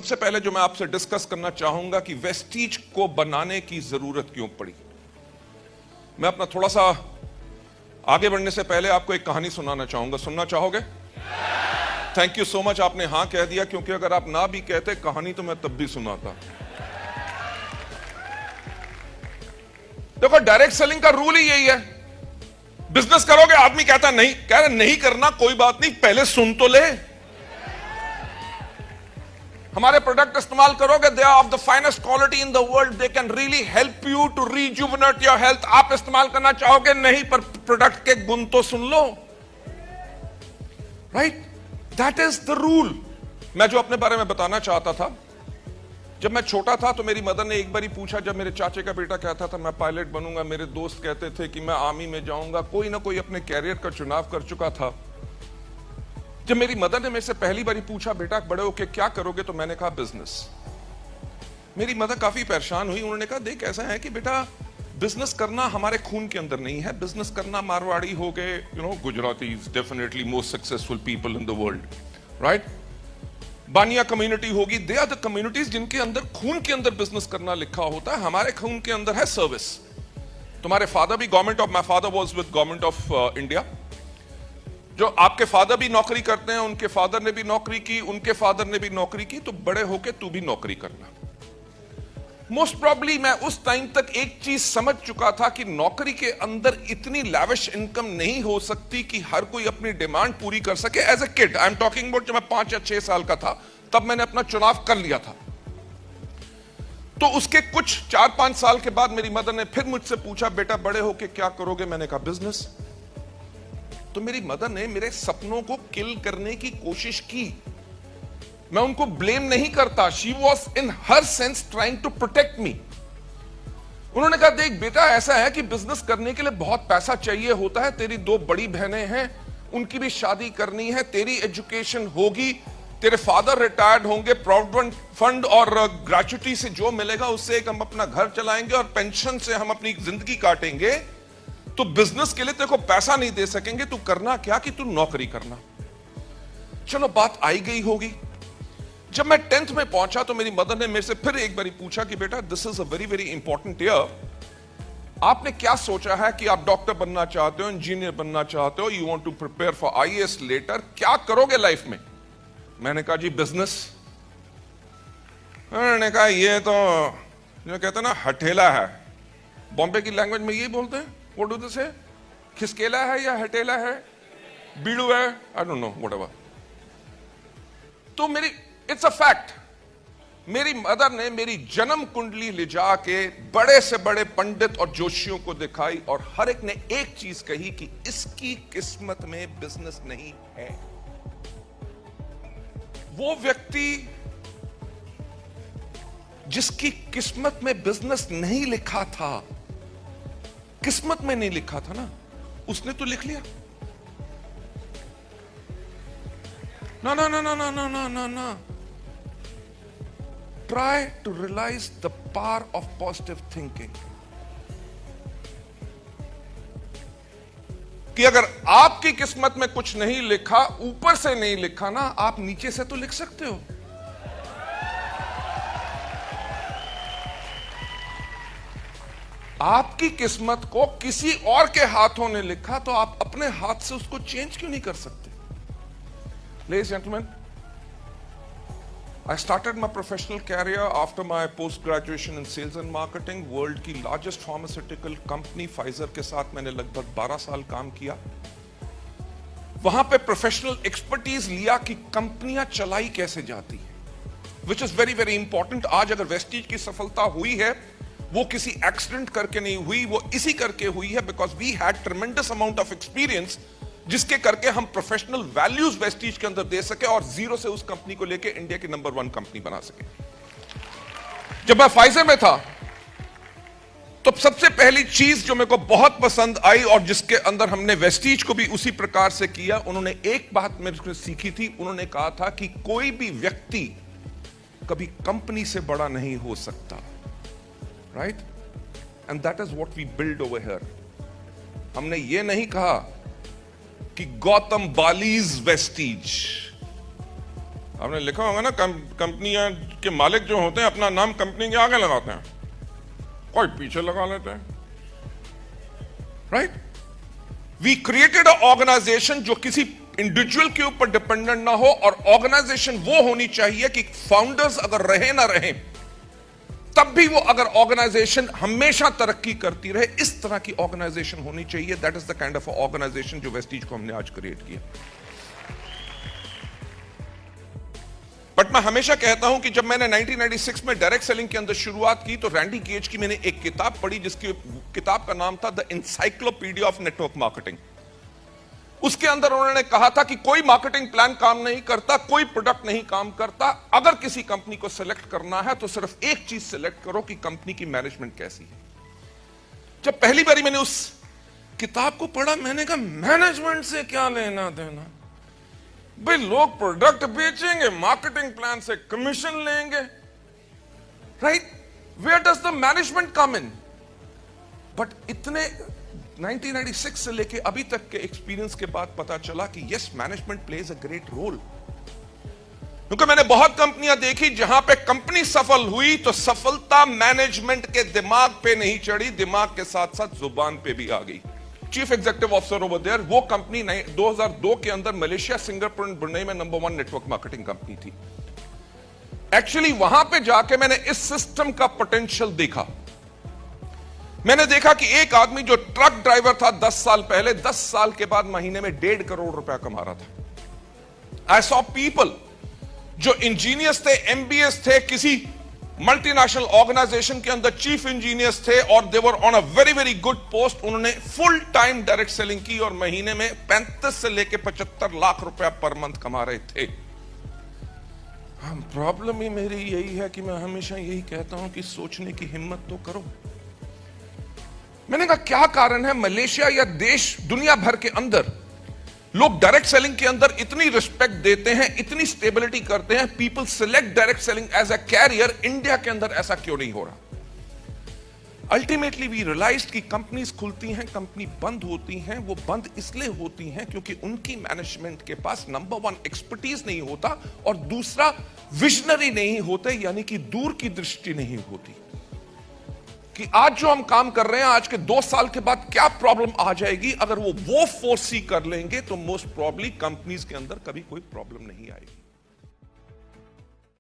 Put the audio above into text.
सबसे पहले जो मैं आपसे डिस्कस करना चाहूंगा कि वेस्टीज को बनाने की जरूरत क्यों पड़ी। मैं अपना थोड़ा सा आगे बढ़ने से पहले आपको एक कहानी सुनाना चाहूंगा। सुनना चाहोगे? थैंक यू सो मच, आपने हां कह दिया, क्योंकि अगर आप ना भी कहते कहानी तो मैं तब भी सुनाता। देखो, डायरेक्ट सेलिंग का रूल ही यही है। बिजनेस करोगे, आदमी कहता नहीं, कह रहे नहीं करना, कोई बात नहीं, पहले सुन तो ले। हमारे प्रोडक्ट इस्तेमाल करोगे, they are of the finest quality in the world, they can really help you to rejuvenate your health. आप इस्तेमाल करना चाहोगे? नहीं, पर प्रोडक्ट के गुण तो सुन लो। Right, that is the rule. मैं जो अपने बारे में बताना चाहता था, जब मैं छोटा था तो मेरी मदर ने एक बार ही पूछा, जब मेरे चाचे का बेटा कहता था मैं पायलट बनूंगा, मेरे दोस्त कहते थे कि मैं आर्मी में जाऊंगा, कोई ना कोई अपने कैरियर का चुनाव कर चुका था। जब मेरी मदर ने मेरे से पहली बार पूछा, बेटा बड़े होके क्या करोगे, तो मैंने कहा बिजनेस। मेरी मदर काफी परेशान हुई। उन्होंने कहा देख, ऐसा है कि बेटा बिजनेस करना हमारे खून के अंदर नहीं है। बिजनेस करना मारवाड़ी हो गए, Gujarati definitely most successful people in the world, right. Baniya community होगी, दे आर द कम्युनिटीज जिनके अंदर खून के अंदर बिजनेस करना लिखा होता है। हमारे खून के अंदर है सर्विस। तुम्हारे फादर भी government of, my father was with government of India. जो आपके फादर भी नौकरी करते हैं, उनके फादर ने भी नौकरी की, उनके फादर ने भी नौकरी की, तो बड़े होके तू भी नौकरी करना। मोस्ट प्रॉब्ली मैं उस टाइम तक एक चीज समझ चुका था कि नौकरी के अंदर इतनी लैविश इनकम नहीं हो सकती कि हर कोई अपनी डिमांड पूरी कर सके। As a kid, I am talking about, जब मैं 5 या 6 साल का था, तब मैंने अपना चुनाव कर लिया था। तो उसके कुछ 4-5 साल के बाद मेरी मदर ने फिर मुझसे पूछा, बेटा बड़े होके क्या करोगे? मैंने कहा बिजनेस। तो मेरी मदर ने मेरे सपनों को किल करने की कोशिश की। मैं उनको ब्लेम नहीं करता। She was in her sense trying to protect me. उन्होंने कहा देख बेटा, ऐसा है कि बिजनेस करने के लिए बहुत पैसा चाहिए होता है। तेरी 2 बड़ी बहनें हैं, उनकी भी शादी करनी है, तेरी एजुकेशन होगी, तेरे फादर रिटायर्ड होंगे, प्रोविडेंट फंड और ग्रेच्युटी से जो मिलेगा उससे एक हम अपना घर चलाएंगे और पेंशन से हम अपनी जिंदगी काटेंगे। तो बिजनेस के लिए तेरे को पैसा नहीं दे सकेंगे, तू करना क्या कि तू नौकरी करना। चलो, बात आई गई होगी। जब मैं 10th में पहुंचा तो मेरी मदर ने मेरे से फिर एक बार पूछा कि बेटा this is a very very important year. आपने क्या सोचा है कि आप डॉक्टर बनना चाहते हो, इंजीनियर बनना चाहते हो, you want to prepare for IAS later, क्या करोगे लाइफ में? मैंने कहा जी बिजनेस। उन्होंने कहा ये तो जो कहते हैं ना हठेला है। बॉम्बे की लैंग्वेज में यही बोलते हैं, व्हाट डू दे से? खिसकेला है या हठेला है, बीड़ू है, आई डोंट नो, व्हाटएवर। तो मेरी, इट्स अ फैक्ट, मेरी मदर ने मेरी जन्म कुंडली ले जाके बड़े से बड़े पंडित और जोशियों को दिखाई और हर एक ने एक चीज कही कि इसकी किस्मत में बिजनेस नहीं है। वो व्यक्ति जिसकी किस्मत में बिजनेस नहीं लिखा था, किस्मत में नहीं लिखा था ना, उसने तो लिख लिया। ना ना ना ना ना ना ना ना ना। Try to realize the power of positive thinking. कि अगर आपकी किस्मत में कुछ नहीं लिखा, ऊपर से नहीं लिखा ना, आप नीचे से तो लिख सकते हो। आपकी किस्मत को किसी और के हाथों ने लिखा, तो आप अपने हाथ से उसको चेंज क्यों नहीं कर सकते? Ladies and gentlemen, I started my professional career after my post-graduation in sales and marketing. World की largest pharmaceutical company Pfizer के साथ मैंने लगभग 12 साल काम किया। वहां पे प्रोफेशनल एक्सपर्टीज लिया कि कंपनियां चलाई कैसे जाती है, which is very very important। आज अगर वेस्टीज की सफलता हुई है, वो किसी एक्सीडेंट करके नहीं हुई, वो इसी करके हुई है because we had tremendous amount of experience, जिसके करके हम प्रोफेशनल वैल्यूज वेस्टीज के अंदर दे सके और जीरो से उस कंपनी को लेके इंडिया की नंबर 1 कंपनी बना सके। जब मैं फाइजर में था तो सबसे पहली चीज जो मेरे को बहुत पसंद आई और जिसके अंदर हमने वेस्टीज को भी उसी प्रकार से किया, उन्होंने एक बात मेरे को सीखी थी। उन्होंने कहा था कि कोई भी व्यक्ति कभी कंपनी से बड़ा नहीं हो सकता, right? And that is what we build over here. हमने ये नहीं कहा कि गौतम बालीज वेस्टीज, आपने लिखा होगा ना, कंपनियां के मालिक जो होते हैं अपना नाम कंपनी के आगे लगाते हैं, कोई पीछे लगा लेते हैं, right? We created a organisation जो किसी इंडिविजुअल के ऊपर डिपेंडेंट ना हो, और ऑर्गेनाइजेशन वो होनी चाहिए कि फाउंडर्स अगर रहे ना रहे तब भी वो, अगर ऑर्गेनाइजेशन हमेशा तरक्की करती रहे, इस तरह की ऑर्गेनाइजेशन होनी चाहिए। That is the kind of organisation जो वेस्टीज को हमने आज क्रिएट किया। बट मैं हमेशा कहता हूं कि जब मैंने 1996 में डायरेक्ट सेलिंग के अंदर शुरुआत की तो रैंडी केज की मैंने एक किताब पढ़ी, जिसकी किताब का नाम था the encyclopedia of network marketing. उसके अंदर उन्होंने कहा था कि कोई मार्केटिंग प्लान काम नहीं करता, कोई प्रोडक्ट नहीं काम करता। अगर किसी कंपनी को सिलेक्ट करना है तो सिर्फ एक चीज सिलेक्ट करो कि कंपनी की मैनेजमेंट कैसी है। जब पहली बारी मैंने उस किताब को पढ़ा, मैंने कहा मैनेजमेंट से क्या लेना देना भाई, लोग प्रोडक्ट बेचेंगे, मार्केटिंग प्लान से कमीशन लेंगे, right? Where does the management come in? But इतने 1996 से लेके अभी तक के एक्सपीरियंस के बाद पता चला कि yes, management plays a great role. क्योंकि मैंने बहुत कंपनियां देखी जहां पे कंपनी सफल हुई तो सफलता मैनेजमेंट के दिमाग पे नहीं चढ़ी, दिमाग के साथ साथ जुबान पे भी आ गई। Chief executive officer over there, वो कंपनी 2002 के अंदर मलेशिया, सिंगापुर, ब्रुनेई में नंबर 1 नेटवर्क मार्केटिंग कंपनी थी। एक्चुअली वहां पे जाके मैंने इस सिस्टम का पोटेंशियल देखा। मैंने देखा कि एक आदमी जो ट्रक ड्राइवर था 10 साल पहले, 10 साल के बाद महीने में 1.5 करोड़ रुपया कमा रहा था। आई सॉ पीपल जो इंजीनियर्स थे, एमबीएस थे, किसी मल्टीनेशनल ऑर्गेनाइजेशन के अंदर चीफ इंजीनियर्स थे, और they were on a very very good post. उन्होंने फुल टाइम डायरेक्ट सेलिंग की और महीने में 35 से लेकर 75 लाख रुपया पर मंथ कमा रहे थे। प्रॉब्लम ही मेरी यही है कि मैं हमेशा यही कहता हूं कि सोचने की हिम्मत तो करो। मैंने कहा क्या कारण है मलेशिया या देश, दुनिया भर के अंदर लोग डायरेक्ट सेलिंग के अंदर इतनी रिस्पेक्ट देते हैं, इतनी स्टेबिलिटी करते हैं, people select direct selling as a career, India के अंदर ऐसा क्यों नहीं हो रहा? अल्टीमेटली वी रियलाइज्ड कि कंपनीज खुलती हैं, कंपनी बंद होती हैं, वो बंद इसलिए होती हैं क्योंकि उनकी मैनेजमेंट के पास नंबर 1 एक्सपर्टीज नहीं होता, और दूसरा विजनरी नहीं होते, यानी कि दूर की दृष्टि नहीं होती कि आज जो हम काम कर रहे हैं, आज के 2 साल के बाद क्या प्रॉब्लम आ जाएगी। अगर वो फोर्स सी कर लेंगे तो मोस्ट प्रॉब्ली कंपनीज के अंदर कभी कोई प्रॉब्लम नहीं आएगी।